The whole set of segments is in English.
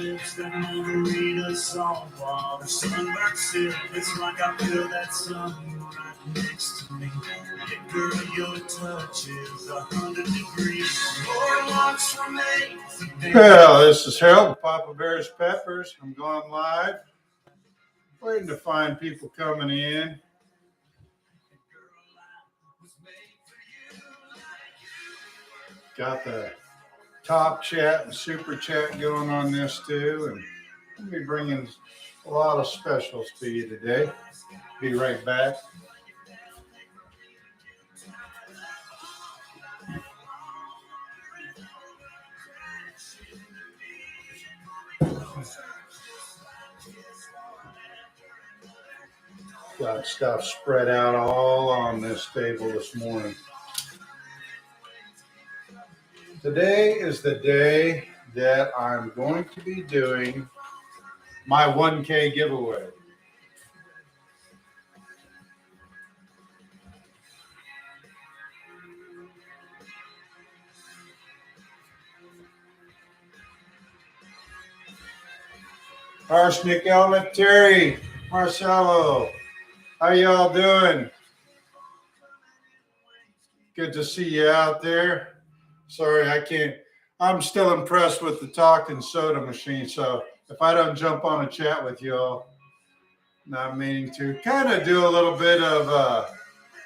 lips that margarita song while the sunburnt still. It's like I feel that sun right next to me. Yeah, girl, your touch is 100 degrees. Lord, watch for me. Well, this is Harold, Papa Bear's Peppers. I'm going live. Waiting to find people coming in. Got the top chat and super chat going on this too, and we'll be bringing a lot of specials to you today. Be right back. Got stuff spread out all on this table this morning. Today is the day that I'm going to be doing my 1K giveaway. Arsenic Element, Terry, Marcelo, how y'all doing? Good to see you out there. Sorry, I can't. I'm still impressed with the talking soda machine. So if I don't jump on a chat with y'all, not meaning to, kind of do a little bit of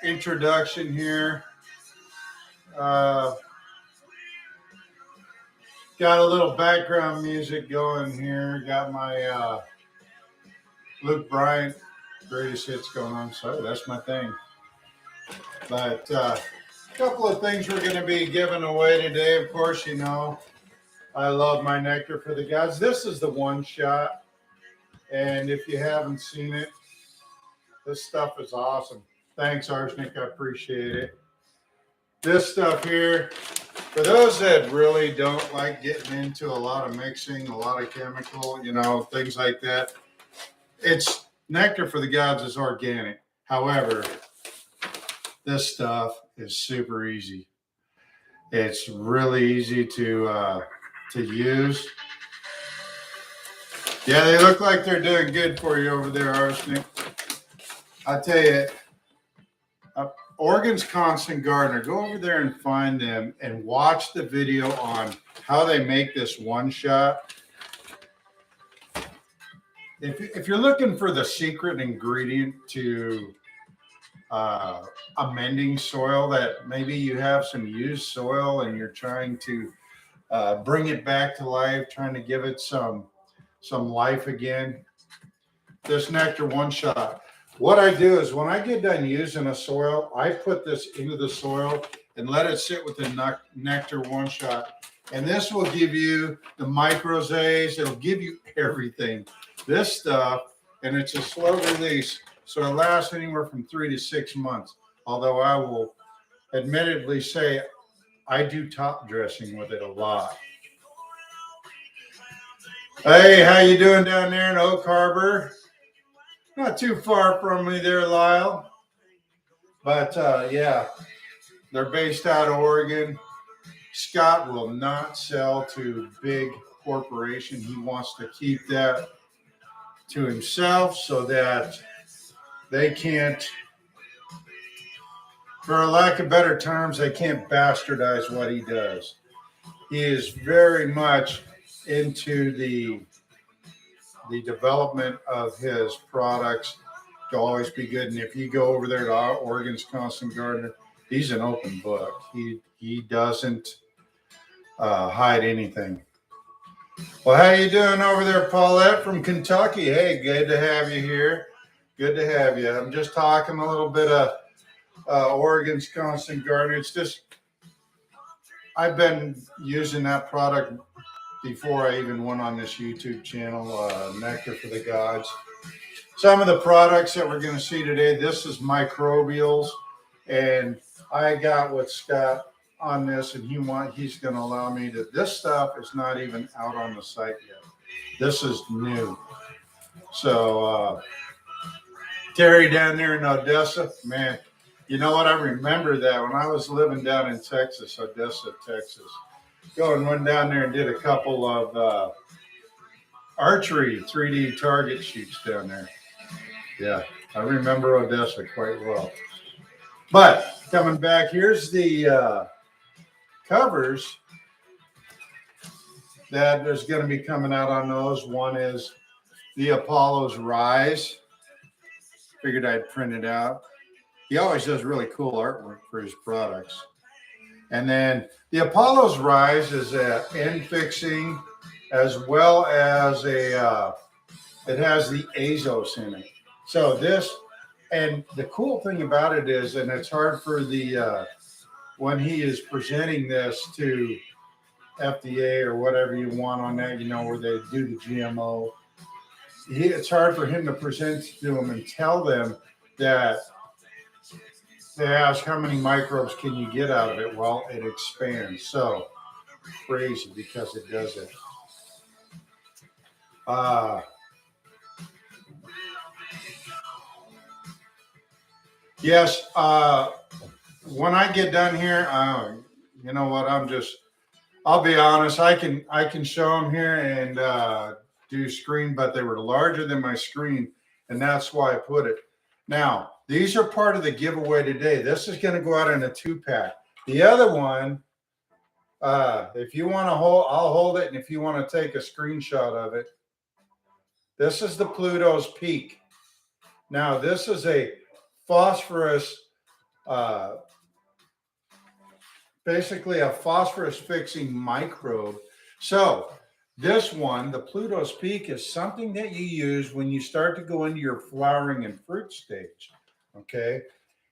introduction here. Got a little background music going here. Got my Luke Bryant greatest hits going on. Sorry, that's my thing. But a couple of things we're going to be giving away today. Of course, you know, I love my Nectar for the Gods. This is the one shot. And if you haven't seen it, this stuff is awesome. Thanks, Arsenic. I appreciate it. This stuff here, for those that really don't like getting into a lot of mixing, a lot of chemical, you know, things like that, it's Nectar for the Gods is organic. However, this stuff is super easy. It's really easy to use. Yeah, they look like they're doing good for you over there, Arsenic. I tell you, Oregon's Constant Gardener, go over there and find them and watch the video on how they make this one shot. If you're looking for the secret ingredient to amending soil, that maybe you have some used soil and you're trying to bring it back to life, trying to give it some life again, this Nectar one shot. What I do is when I get done using a soil, I put this into the soil and let it sit with the Nectar one shot. And this will give you the microzays. It'll give you everything. This stuff, and it's a slow release, so it lasts anywhere from 3 to 6 months. Although I will admittedly say I do top dressing with it a lot. Hey, how you doing down there in Oak Harbor? Not too far from me there, Lyle. But yeah, they're based out of Oregon. Scott will not sell to big corporation. He wants to keep that to himself so that they can't, for a lack of better terms, they can't bastardize what he does. He is very much into the development of his products to always be good. And if you go over there to Oregon's Constant Gardener, he's an open book. He doesn't hide anything. Well, how you doing over there, Paulette from Kentucky? Hey, good to have you here. Good to have you. I'm just talking a little bit of Oregon's Constant Gardener. It's just, I've been using that product before I even went on this YouTube channel, Nectar for the Gods. Some of the products that we're going to see today, this is microbials, and I got with Scott on this, and he's going to allow me to. This stuff is not even out on the site yet. This is new. So Terry down there in Odessa, man, you know what? I remember that when I was living down in Texas, Odessa, Texas. Went down there and did a couple of archery 3D target shoots down there. Yeah, I remember Odessa quite well. But coming back, here's the covers that is going to be coming out on those. One is the Apollo's Rise. Figured I'd print it out. He always does really cool artwork for his products. And then the Apollo's Rise is a end fixing as well as it has the Azos in it. So this, and the cool thing about it is, and it's hard for the, when he is presenting this to FDA or whatever you want on that, you know, where they do the GMO, it's hard for him to present to them and tell them that they ask how many microbes can you get out of it. Well, it expands. So crazy because it does it. Yes. When I get done here, you know what? I'll be honest. I can show them here and do screen, but they were larger than my screen, and that's why I put it. Now, these are part of the giveaway today. This is going to go out in a 2-pack. The other one, if you want to hold, I'll hold it, and if you want to take a screenshot of it, this is the Pluto's Peak. Now, this is a phosphorus, basically a phosphorus fixing microbe. So this one, the Pluto's Peak, is something that you use when you start to go into your flowering and fruit stage. Okay.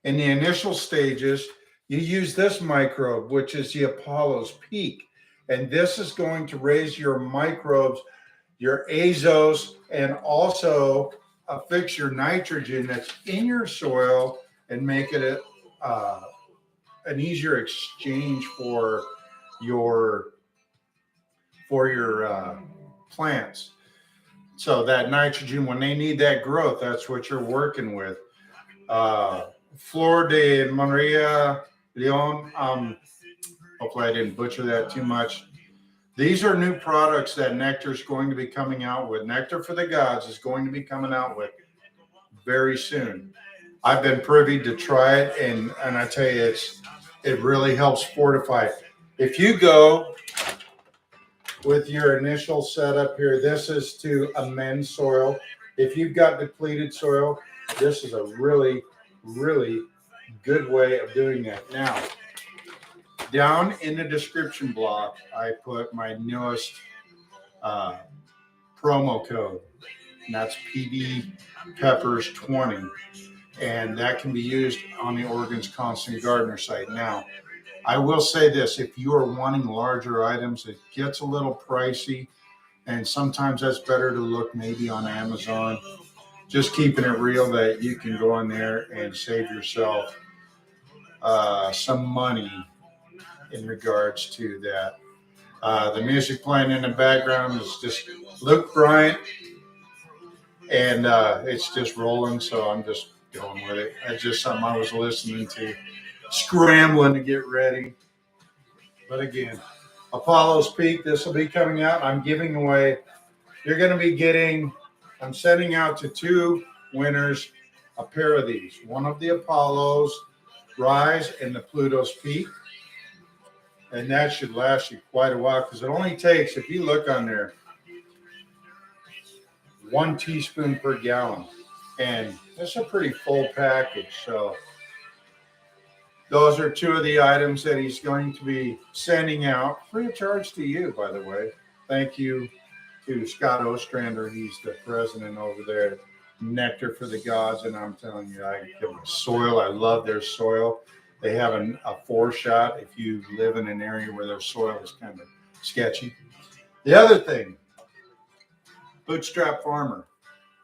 In the initial stages, you use this microbe, which is the Apollo's Peak. And this is going to raise your microbes, your azos, and also fix your nitrogen that's in your soil and make it an easier exchange for your plants. So that nitrogen, when they need that growth, that's what you're working with. Flor de Maria Leon. Hopefully I didn't butcher that too much. These are new products that Nectar is going to be coming out with. Nectar for the Gods is going to be coming out with very soon. I've been privy to try it, and I tell you, it really helps fortify it. If you go with your initial setup here, this is to amend soil. If you've got depleted soil, this is a really, really good way of doing that. Now, down in the description block, I put my newest promo code, and that's PD Peppers 20, and that can be used on the Oregon's Constant Gardener site. Now, I will say this: if you are wanting larger items, it gets a little pricey, and sometimes that's better to look maybe on Amazon. Just keeping it real, that you can go on there and save yourself some money in regards to that. The music playing in the background is just Luke Bryant, and it's just rolling, so I'm just going with it. It's just something I was listening to, scrambling to get ready. But again, Apollo's Peak, this will be coming out. I'm giving away, you're going to be getting, I'm sending out to 2 winners a pair of these. One of the Apollo's Rise and the Pluto's Peak. And that should last you quite a while, because it only takes, if you look on there, 1 teaspoon per gallon. And it's a pretty full package. So those are 2 of the items that he's going to be sending out free of charge to you, by the way. Thank you to Scott Ostrander. He's the president over there at Nectar for the Gods. And I'm telling you, I give them soil. I love their soil. They have a 4-shot if you live in an area where their soil is kind of sketchy. The other thing, Bootstrap Farmer.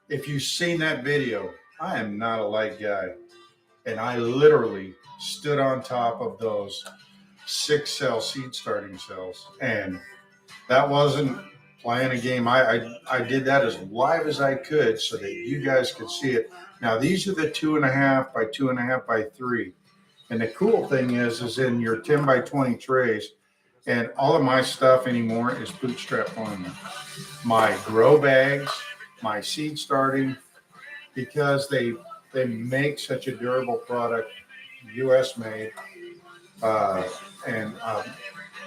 If you've seen that video, I am not a light guy. And I literally stood on top of those 6-cell seed starting cells. And that wasn't playing a game. I did that as live as I could so that you guys could see it. Now, these are the 2.5 by 2.5 by 3. And the cool thing is in your 10 by 20 trays, And all of my stuff anymore is bootstrap farming. My grow bags, my seed starting, because they make such a durable product, U.S. made, uh, and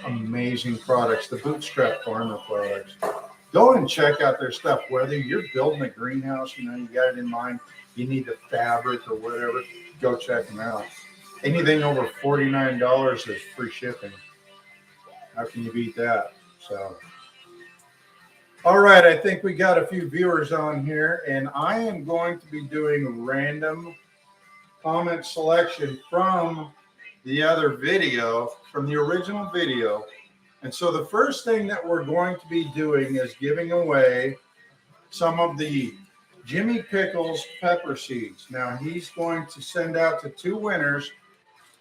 amazing products. The bootstrap farmer products. Go and check out their stuff. Whether you're building a greenhouse, you know, you got it in mind, you need the fabric or whatever, go check them out. Anything over $49 is free shipping. How can you beat that? So, all right, I think we got a few viewers on here, and I am going to be doing random comment selection from the other video, from the original video. And so the first thing that we're going to be doing is giving away some of the Jimmy Pickles pepper seeds. Now he's going to send out to 2 winners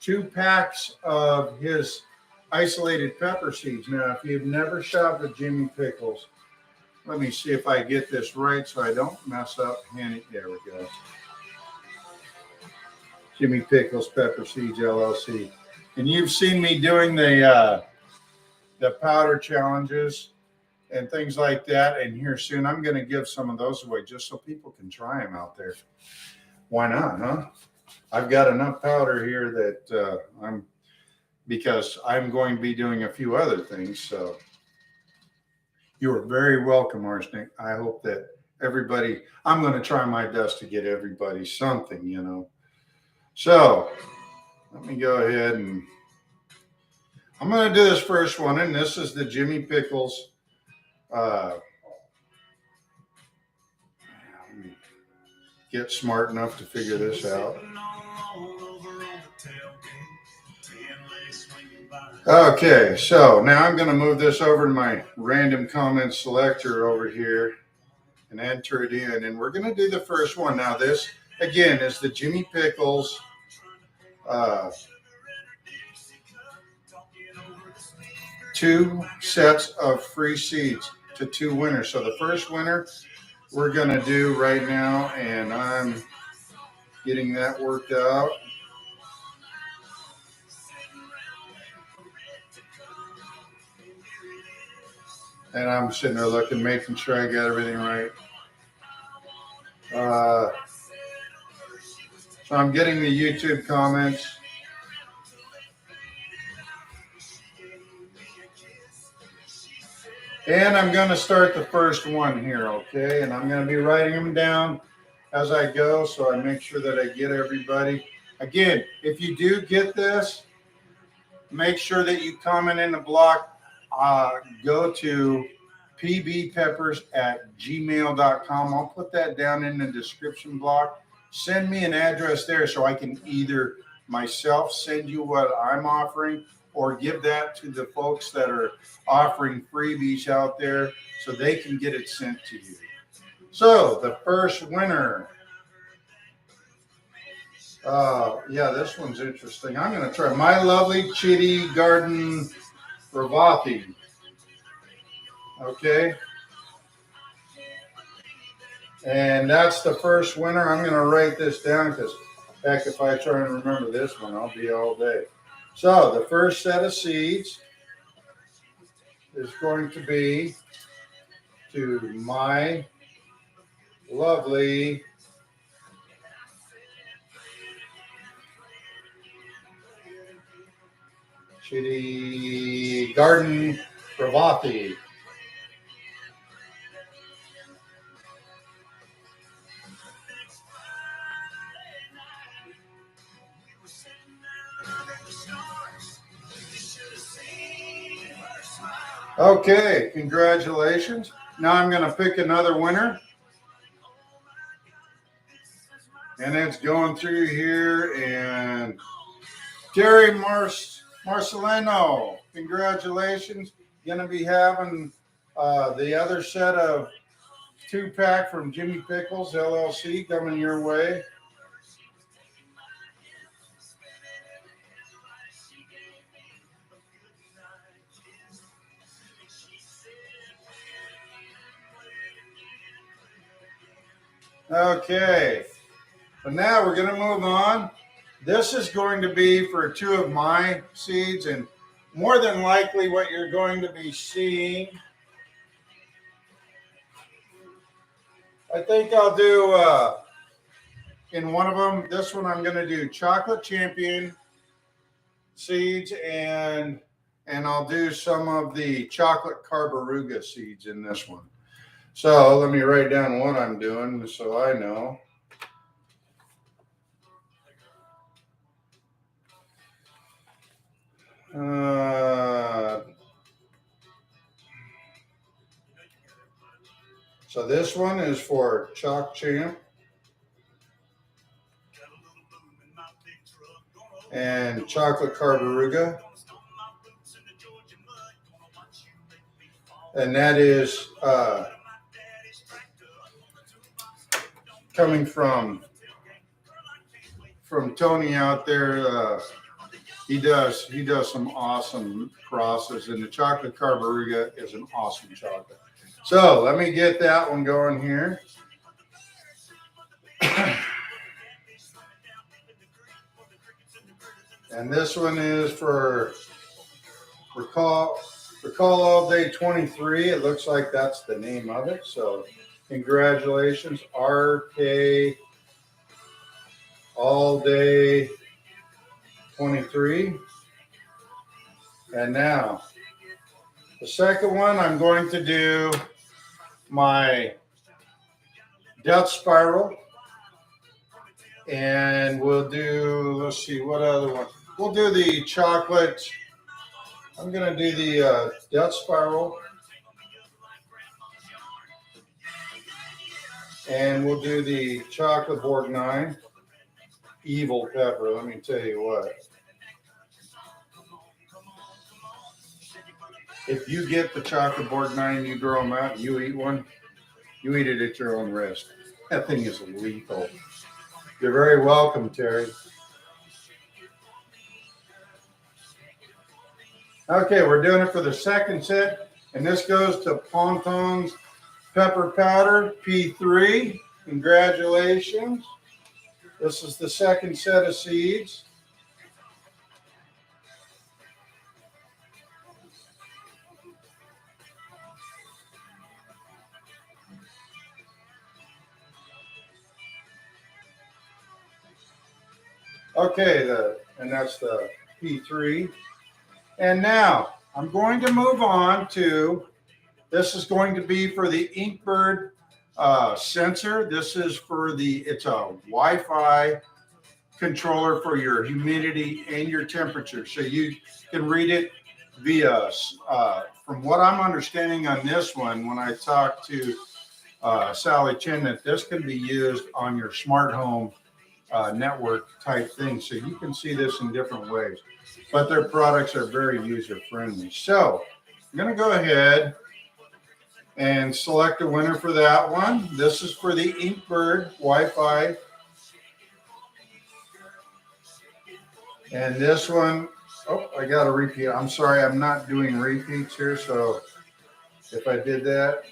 2 packs of his isolated pepper seeds. Now, if you've never shopped at Jimmy Pickles, let me see if I get this right so I don't mess up. There we go. Jimmy Pickles Pepper Seeds LLC. And you've seen me doing the powder challenges and things like that. And here soon, I'm going to give some of those away just so people can try them out there. Why not, huh? I've got enough powder here that because I'm going to be doing a few other things. So you are very welcome, Arsenic. I hope that everybody, I'm going to try my best to get everybody something, you know. So let me go ahead and I'm going to do this first one. And this is the Jimmy Pickles. Get smart enough to figure this out. Okay, so now I'm going to move this over to my random comment selector over here and enter it in. And we're going to do the first one. Now this, again, is the Jimmy Pickles 2 sets of free seeds to 2 winners. So the first winner we're going to do right now, and I'm getting that worked out. And I'm sitting there looking, making sure I got everything right. So I'm getting the YouTube comments. And I'm going to start the first one here, okay? And I'm going to be writing them down as I go so I make sure that I get everybody. Again, if you do get this, make sure that you comment in the block. Go to pbpeppers@gmail.com. I'll put that down in the description block. Send me an address there so I can either myself send you what I'm offering or give that to the folks that are offering freebies out there so they can get it sent to you. So the first winner. Yeah, this one's interesting. I'm going to try My Lovely Chitty Garden Ravathi. Okay. And that's the first winner. I'm going to write this down because, heck, if I try and remember this one, I'll be all day. So the first set of seeds is going to be to My Lovely Chitty Garden Ravathi. Okay, congratulations. Now I'm going to pick another winner. And it's going through here. And Terry Marcelino, congratulations. Going to be having the other set of 2-pack from Jimmy Pickles LLC coming your way. Okay, so now we're going to move on. This is going to be for 2 of my seeds, and more than likely what you're going to be seeing, I think I'll do in one of them, this one I'm going to do chocolate champion seeds, and I'll do some of the chocolate carboruga seeds in this one. So let me write down what I'm doing so I know. So this one is for Chalk Champ and chocolate carboruga. And that is coming from Tony out there. He does some awesome crosses, and the chocolate carboruga is an awesome chocolate. So let me get that one going here. And this one is for Recall All Day 23. It looks like that's the name of it. So congratulations, RK All Day 23. And now the second one, I'm going to do my Death Spiral. And we'll do, let's see, what other one? We'll do the chocolate. I'm going to do the Death Spiral. And we'll do the chocolate Borgnine. Evil pepper, let me tell you what. If you get the chocolate Borgnine, you grow them out, and you eat one, you eat it at your own risk. That thing is lethal. You're very welcome, Terry. Okay, we're doing it for the second set, and this goes to Ponton's Pepper Powder P3. Congratulations. This is the second set of seeds. Okay, and that's the P3. And now I'm going to move on to, this is going to be for the Inkbird sensor. This is for it's a Wi-Fi controller for your humidity and your temperature. So you can read it via, from what I'm understanding on this one, when I talked to Sally Chin, that this can be used on your smart home network type thing. So you can see this in different ways, but their products are very user friendly. So I'm going to go ahead and select a winner for that one. This is for the Inkbird Wi-Fi. And this one, oh, I got a repeat. I'm sorry, I'm not doing repeats here. So if I did that,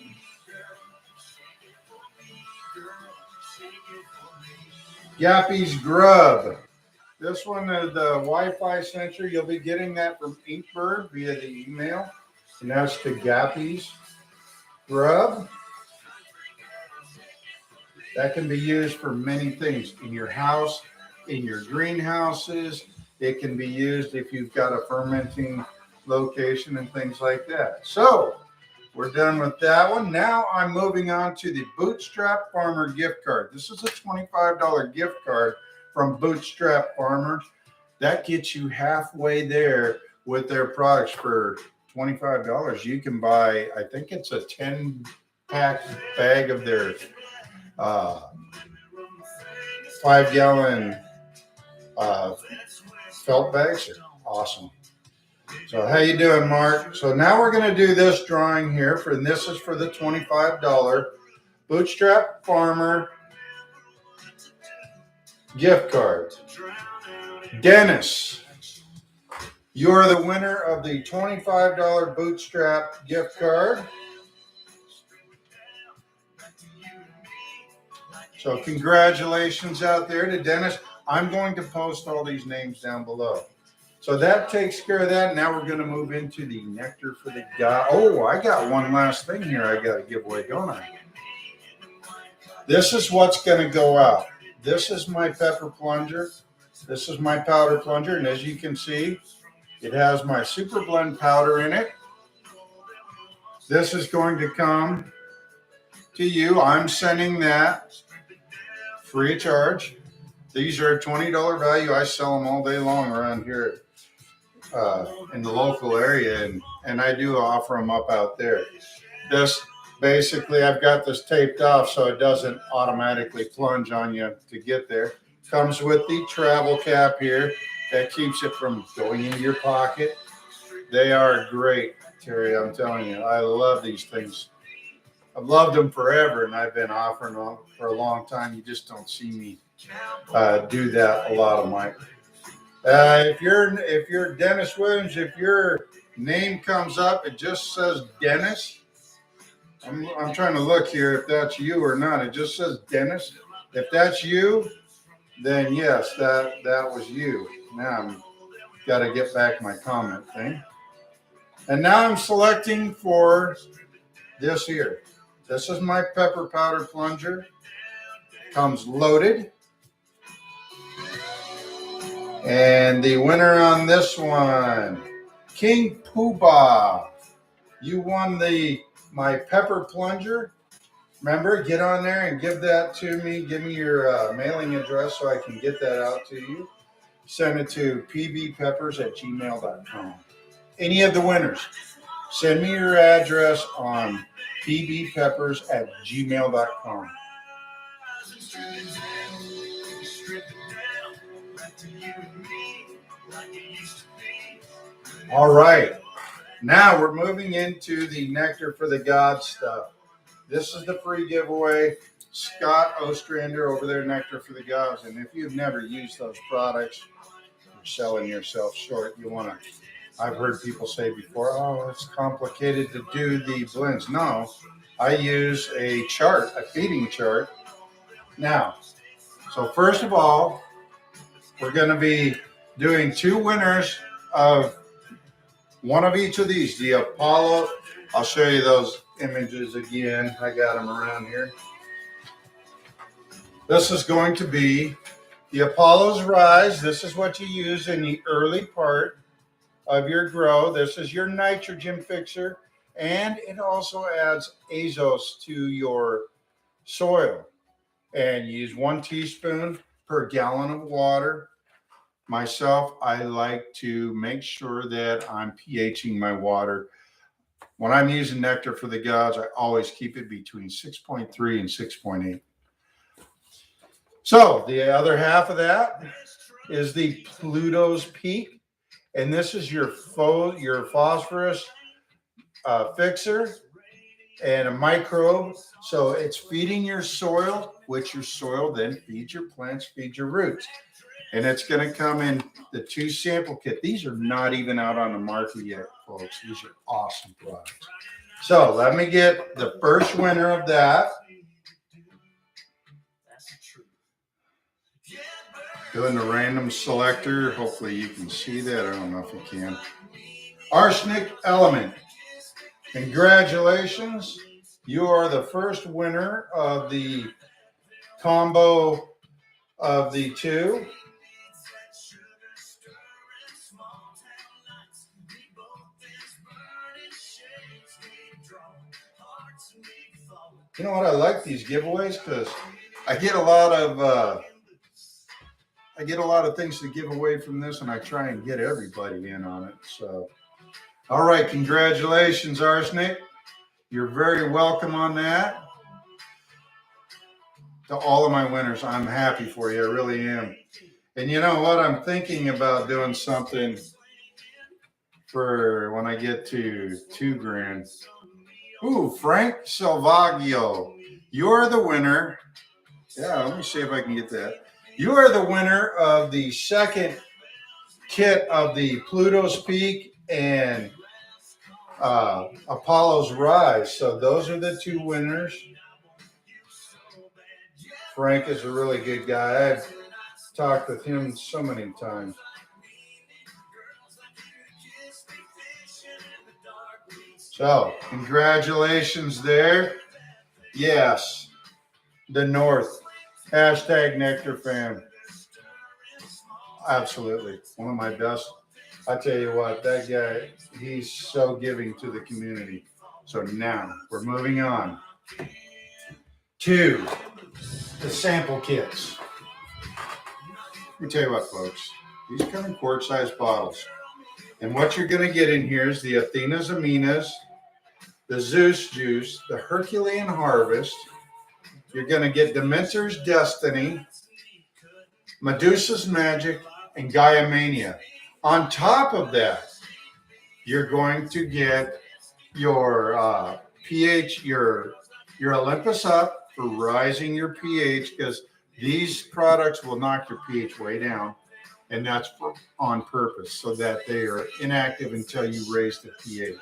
Yappy's Grub. This one is the Wi-Fi sensor. You'll be getting that from Inkbird via the email. And that's to Gappy's Grub. That can be used for many things in your house, in your greenhouses. It can be used if you've got a fermenting location and things like that. So we're done with that one. Now I'm moving on to the Bootstrap Farmer gift card. This is a $25 gift card from Bootstrap Farmer. That gets you halfway there with their products. For $25. You can buy, I think it's a 10-pack bag of their 5-gallon felt bags. Awesome. So how you doing, Mark? So now we're going to do this drawing here, and this is for the $25 Bootstrap Farmer gift card. Dennis, you're the winner of the $25 Bootstrap gift card. So congratulations out there to Dennis. I'm going to post all these names down below. So that takes care of that. Now we're going to move into the nectar for the god. Oh, I got one last thing here I got to give away, don't I? This is what's going to go out. This is my pepper plunger. This is my powder plunger. And as you can see, it has my super blend powder in it. This is going to come to you. I'm sending that free of charge. These are a $20 value. I sell them all day long around here in the local area, and I do offer them up out there. This basically, I've got this taped off so it doesn't automatically plunge on you to get there. Comes with the travel cap here that keeps it from going into your pocket. They are great, Terry. I'm telling you, I love these things. I've loved them forever, and I've been offering them for a long time. You just don't see me do that a lot of my. If you're Dennis Williams, if your name comes up, it just says Dennis. I'm trying to look here if that's you or not. It just says Dennis. If that's you, then yes, that was you. Now I'm got to get back my comment thing. And now I'm selecting for this here. This is my pepper powder plunger. Comes loaded. And the winner on this one, King Poobah. You won my pepper plunger. Remember, get on there and give that to me. Give me your mailing address so I can get that out to you. Send it to pbpeppers@gmail.com. Any of the winners, send me your address on pbpeppers@gmail.com. All right. Now we're moving into the Nectar for the God stuff. This is the free giveaway. Scott Ostrander over there, Nectar for the Gods. And if you've never used those products, you're selling yourself short. You want to, I've heard people say before, oh, it's complicated to do the blends. No, I use a chart, a feeding chart. Now, so first of all, we're going to be doing two winners of one of each of these. The Apollo, I'll show you those images again. I got them around here. This is going to be the Apollo's Rise. This is what you use in the early part of your grow. This is your nitrogen fixer, and it also adds azos to your soil. And you use 1 teaspoon per gallon of water. Myself, I like to make sure that I'm pHing my water. When I'm using Nectar for the Gods, I always keep it between 6.3 and 6.8. So the other half of that is the Pluto's Peak. And this is your phosphorus fixer and a microbe. So it's feeding your soil, which your soil then feeds your plants, feeds your roots. And it's going to come in the 2 sample kit. These are not even out on the market yet, folks. These are awesome products. So let me get the first winner of that. Doing the random selector. Hopefully you can see that. I don't know if you can. Arsenic Element. Congratulations. You are the first winner of the combo of the 2. You know what? I like these giveaways because I get a lot of things to give away from this, and I try and get everybody in on it. So, all right, congratulations, Arsenic. You're very welcome on that. To all of my winners, I'm happy for you. I really am. And you know what? I'm thinking about doing something for when I get to $2,000. Ooh, Frank Salvaggio, you're the winner. Yeah, let me see if I can get that. You are the winner of the second kit of the Pluto's Peak and Apollo's Rise. So those are the 2 winners. Frank is a really good guy. I've talked with him so many times. So, congratulations there. Yes, the North. Hashtag Nectar fan. Absolutely. One of my best. I tell you what, that guy, he's so giving to the community. So now we're moving on to the sample kits. Let me tell you what, folks. These come in quart-sized bottles. And what you're going to get in here is the Athena's Aminas, the Zeus Juice, the Herculean Harvest. You're going to get Dementor's Destiny, Medusa's Magic, and Gaia Mania. On top of that, you're going to get your pH, your Olympus Up for rising your pH, because these products will knock your pH way down, and that's on purpose so that they are inactive until you raise the pH.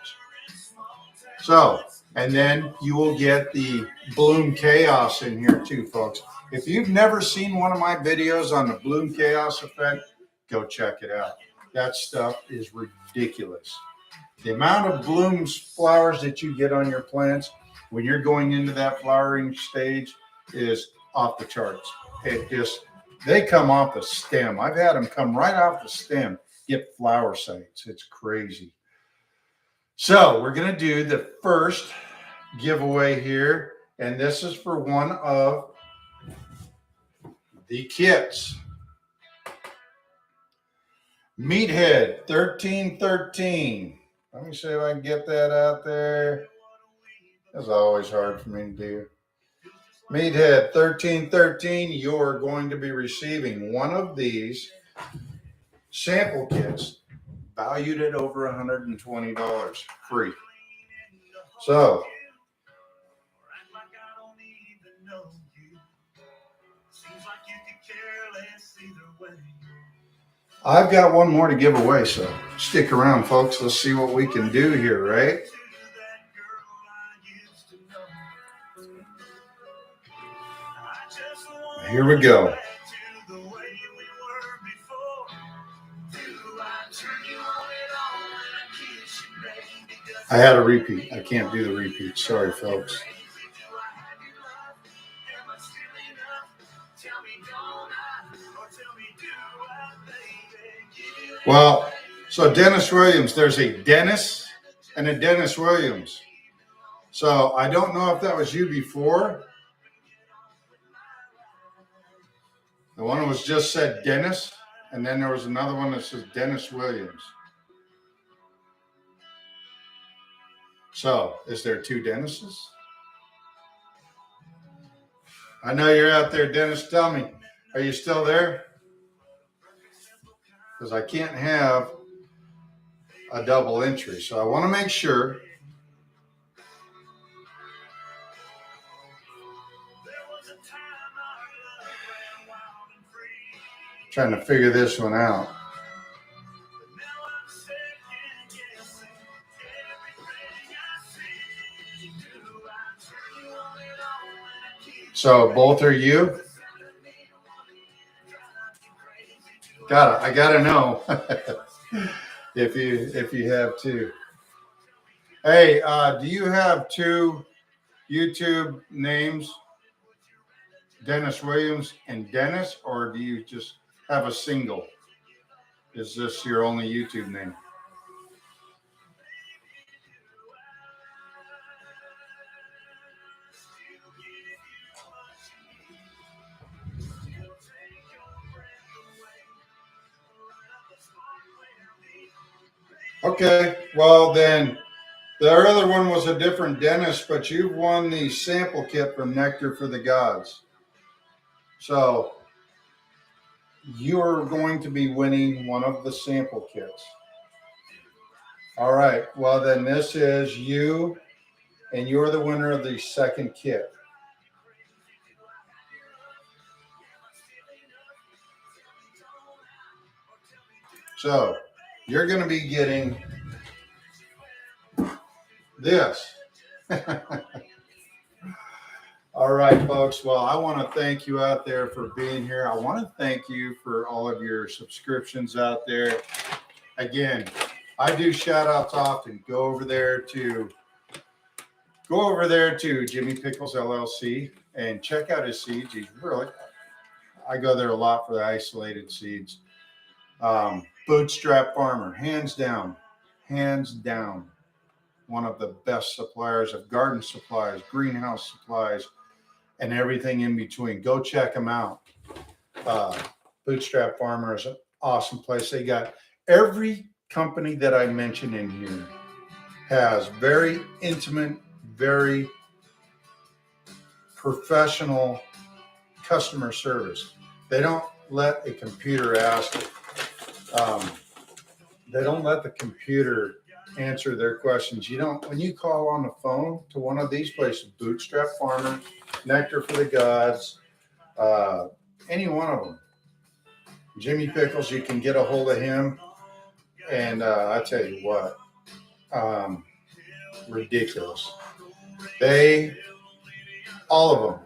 So, and then you will get the Bloom Chaos in here too, folks. If you've never seen one of my videos on the Bloom Chaos effect, go check it out. That stuff is ridiculous. The amount of blooms, flowers that you get on your plants when you're going into that flowering stage is off the charts. It just, they come off the stem. I've had them come right off the stem, get flower sites. It's crazy. So we're going to do the first giveaway here, and this is for one of the kits. Meathead 1313. Let me see if I can get that out there. That's always hard for me to do. Meathead 1313, you're going to be receiving one of these sample kits valued at over $120 free. So, I've got one more to give away, so stick around, folks. Let's see what we can do here, right? Here we go. I had a repeat. I can't do the repeat. Sorry, folks. Well, so Dennis Williams, there's a Dennis and a Dennis Williams. So I don't know if that was you before. The one was just said Dennis, and then there was another one that says Dennis Williams. So, is there two Dennises? I know you're out there, Dennis. Tell me, are you still there? Because I can't have a double entry. So I want to make sure. Trying to figure this one out. So both are you? I gotta know if you have two. Hey, do you have two YouTube names, Dennis Williams and Dennis, or do you just have a single? Is this your only YouTube name? Okay, well then, the other one was a different Dennis, but you've won the sample kit from Nectar for the Gods. So you're going to be winning one of the sample kits. All right, well then this is you, and you're the winner of the second kit. So you're going to be getting this. All right, folks. Well, I want to thank you out there for being here. I want to thank you for all of your subscriptions out there. Again, I do shout outs often. Go over there to Go over there to Jimmy Pickles LLC and check out his seeds. He's really, I go there a lot for the isolated seeds. Bootstrap Farmer, hands down, one of the best suppliers of garden supplies, greenhouse supplies, and everything in between. Go check them out. Bootstrap Farmer is an awesome place. They got every company that I mentioned in here has very intimate, very professional customer service. They don't let a computer ask. They don't let the computer answer their questions. You don't, when you call on the phone to one of these places, Bootstrap Farmer, Nectar for the Gods, any one of them, Jimmy Pickles, you can get a hold of him. And I tell you what, ridiculous. All of them.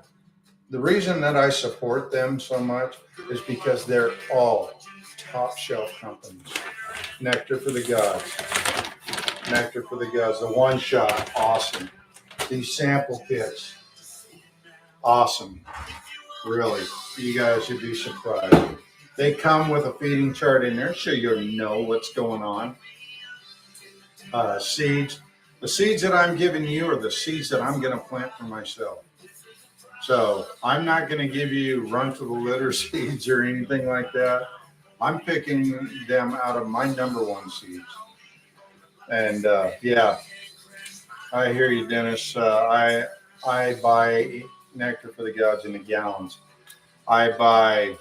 The reason that I support them so much is because they're all top shelf companies. Nectar for the Gods. Nectar for the Gods. The one shot, awesome. These sample kits, awesome. Really, you guys should be surprised. They come with a feeding chart in there, so you'll know what's going on. Seeds. The seeds that I'm giving you are the seeds that I'm going to plant for myself. So I'm not going to give you run to the litter seeds or anything like that. I'm picking them out of my number one seeds. And yeah, I hear you, Dennis. I buy Nectar for the Gods in the gallons. I buy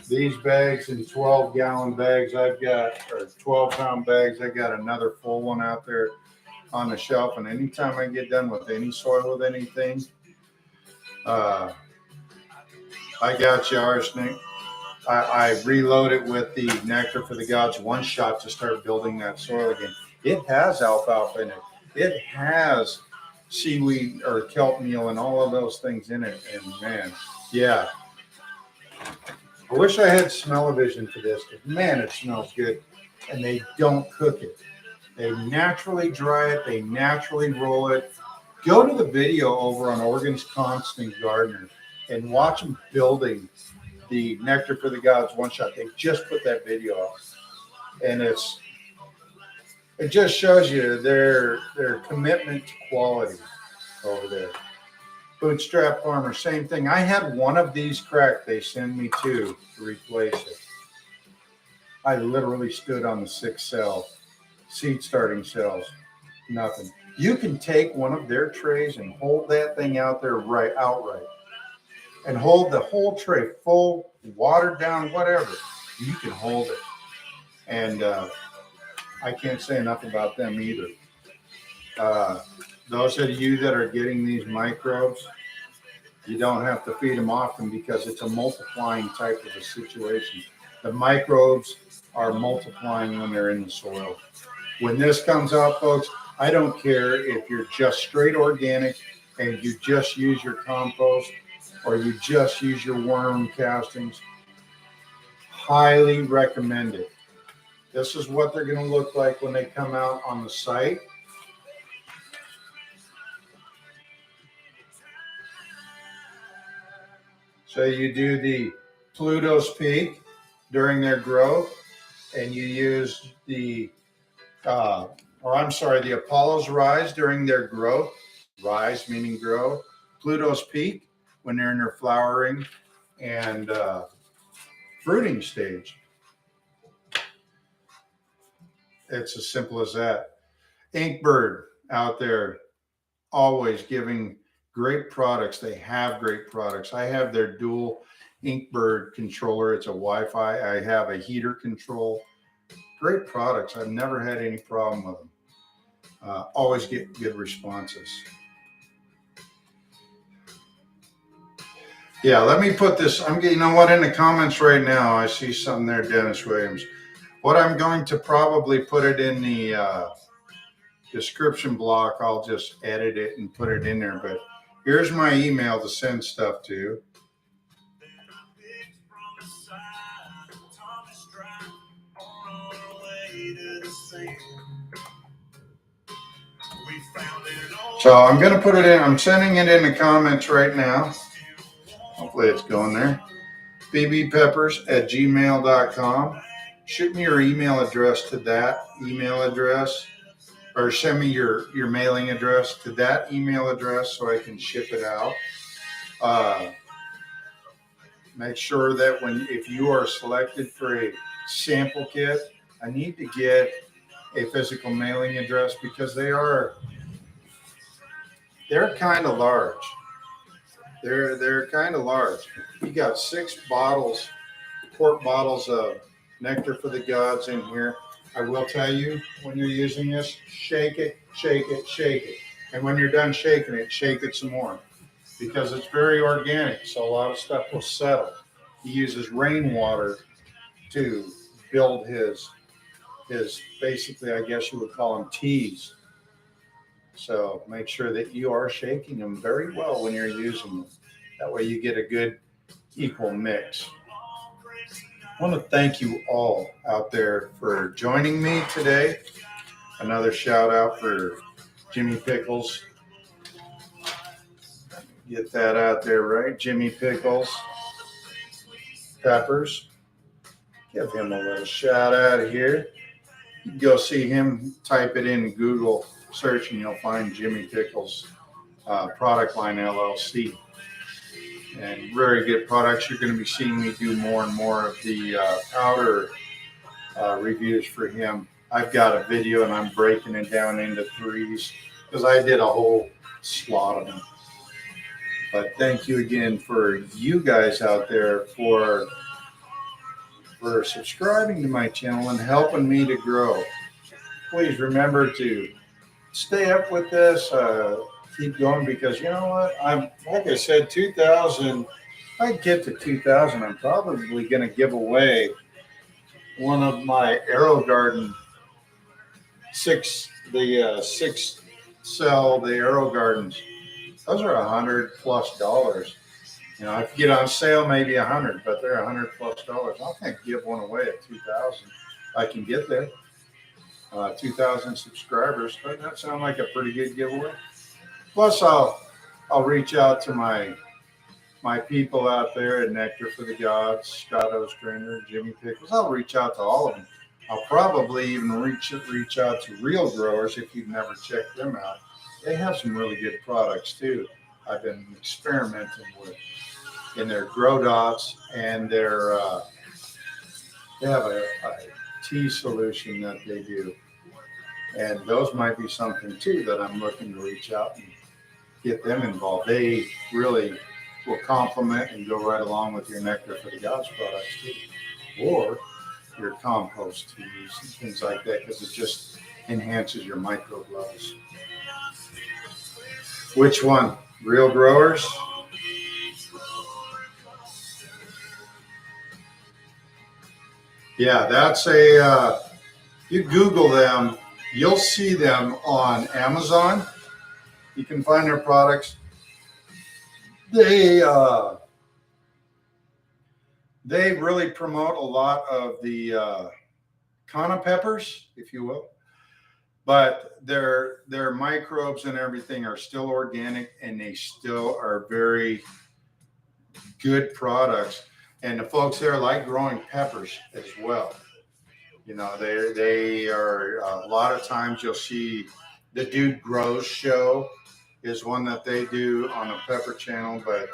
these bags in 12-gallon bags. I've got, or 12-pound bags. I got another full one out there on the shelf. And anytime I get done with any soil with anything, I got you, Arsenic. I reload it with the Nectar for the Gods one shot to start building that soil again. It has alfalfa in it. It has seaweed or kelp meal and all of those things in it. And man, yeah. I wish I had smell-o-vision for this, but man, it smells good. And they don't cook it. They naturally dry it. They naturally roll it. Go to the video over on Oregon's Constant Gardener and watch them building the Nectar for the Gods one shot. They just put that video up, and it just shows you their commitment to quality over there. Bootstrap Farmer, same thing. I had one of these cracked. They send me two to replace it. I literally stood on the 6 cell, seed starting cells, nothing. You can take one of their trays and hold that thing out there outright. And hold the whole tray full, watered down, whatever. You can hold it. And I can't say enough about them either. Those of you that are getting these microbes, you don't have to feed them often because it's a multiplying type of a situation. The microbes are multiplying when they're in the soil. When this comes out, folks, I don't care if you're just straight organic and you just use your compost, or you just use your worm castings. Highly recommend it. This is what they're going to look like when they come out on the site. So you do the Pluto's Peak during their growth, and you use the Apollo's Rise during their growth. Rise meaning grow. Pluto's Peak when they're in their flowering and fruiting stage. It's as simple as that. Inkbird out there, always giving great products. They have great products. I have their dual Inkbird controller. It's a Wi-Fi. I have a heater control. Great products. I've never had any problem with them. Always get good responses. Yeah, let me put this. You know what? In the comments right now, I see something there, Dennis Williams. What I'm going to probably put it in the description block. I'll just edit it and put it in there. But here's my email to send stuff to. So I'm going to put it in. I'm sending it in the comments right now. Hopefully it's going there. bbpeppers@gmail.com. Shoot me your email address to that email address, or send me your mailing address to that email address so I can ship it out. Make sure that if you are selected for a sample kit, I need to get a physical mailing address because they're kind of large. They're kind of large. You got 6 bottles, quart bottles of Nectar for the Gods in here. I will tell you, when you're using this, shake it, shake it, shake it. And when you're done shaking it, shake it some more because it's very organic. So a lot of stuff will settle. He uses rainwater to build his basically, I guess you would call them teas. So make sure that you are shaking them very well when you're using them. That way you get a good equal mix. I want to thank you all out there for joining me today. Another shout out for Jimmy Pickles. Get that out there, right? Jimmy Pickles Peppers. Give him a little shout out here. You can go see him, type it in Google search, and you'll find Jimmy Pickles Product Line LLC. And very good products. You're going to be seeing me do more and more of the powder reviews for him. I've got a video and I'm breaking it down into 3s because I did a whole slot of them. But thank you again for you guys out there for subscribing to my channel and helping me to grow. Please remember to stay up with this. Keep going because you know what? Like I said, 2,000. If I get to 2,000, I'm probably going to give away one of my Aero Garden 6 cell, the Aero Gardens. Those are $100+. You know, if you get on sale, maybe 100, but they're $100+. I can't give one away at 2,000. I can get there. 2,000 subscribers. Doesn't that sound like a pretty good giveaway? Plus, I'll reach out to my people out there at Nectar for the Gods, Scott Ostrander, Jimmy Pickles. I'll reach out to all of them. I'll probably even reach out to Real Growers if you've never checked them out. They have some really good products too. I've been experimenting with in their grow dots and their they have a tea solution that they do, and those might be something too that I'm looking to reach out and get them involved. They really will complement and go right along with your Nectar for the Gods products too, or your compost teas and things like that, because it just enhances your microbe levels. Which one? Real Growers? Yeah, that's you Google them, you'll see them on Amazon. You can find their products. They really promote a lot of the Kana peppers, if you will, but their microbes and everything are still organic, and they still are very good products. And the folks there like growing peppers as well. You know, they are a lot of times you'll see the Dude Grows show is one that they do on the Pepper channel, but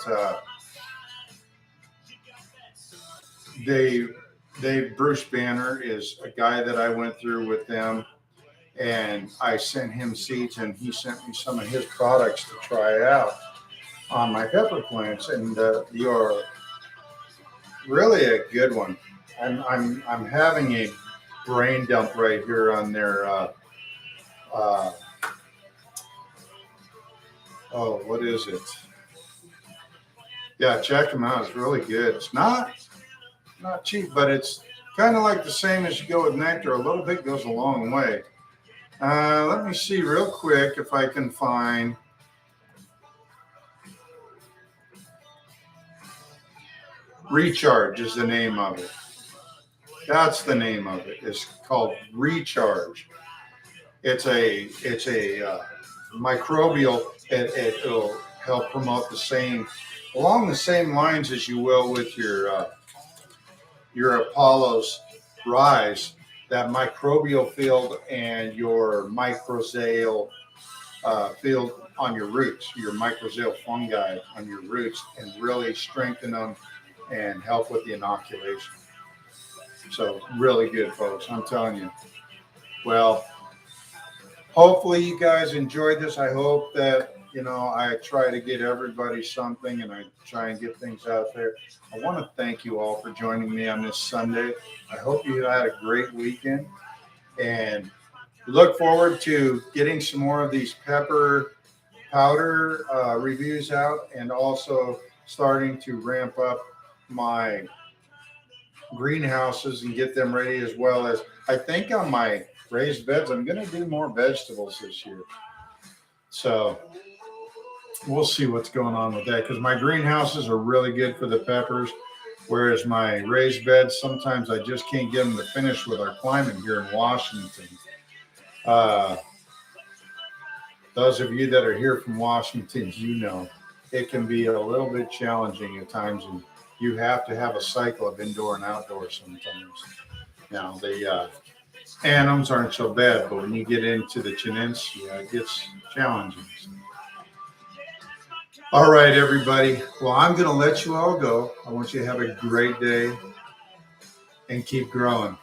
Bruce Banner is a guy that I went through with them, and I sent him seeds, and he sent me some of his products to try out on my pepper plants, and you're really a good one. I'm having a brain dump right here on their what is it? Yeah, check them out. It's really good. It's not cheap, but it's kind of like the same as you go with Nectar. A little bit goes a long way. Let me see real quick if I can find. Recharge is the name of it. That's the name of it. It's called Recharge. It's a microbial, it'll help promote the same, along the same lines as you will with your Apollo's rise, that microbial field and your mycorrhizal field on your roots, your mycorrhizal fungi on your roots, and really strengthen them and help with the inoculation. So really good, folks. I'm telling you. Well, hopefully you guys enjoyed this. I hope that, I try to get everybody something and I try and get things out there. I want to thank you all for joining me on this Sunday. I hope you had a great weekend and look forward to getting some more of these pepper powder reviews out, and also starting to ramp up my greenhouses and get them ready, as well as I think on my raised beds I'm going to do more vegetables this year. So we'll see what's going on with that, because my greenhouses are really good for the peppers, whereas my raised beds, sometimes I just can't get them to finish with our climate here in Washington. uh, those of you that are here from Washington, it can be a little bit challenging at times, and you have to have a cycle of indoor and outdoor sometimes. Now, the Annams aren't so bad, but when you get into the Peninsula, it gets challenging. All right, everybody. Well, I'm going to let you all go. I want you to have a great day and keep growing.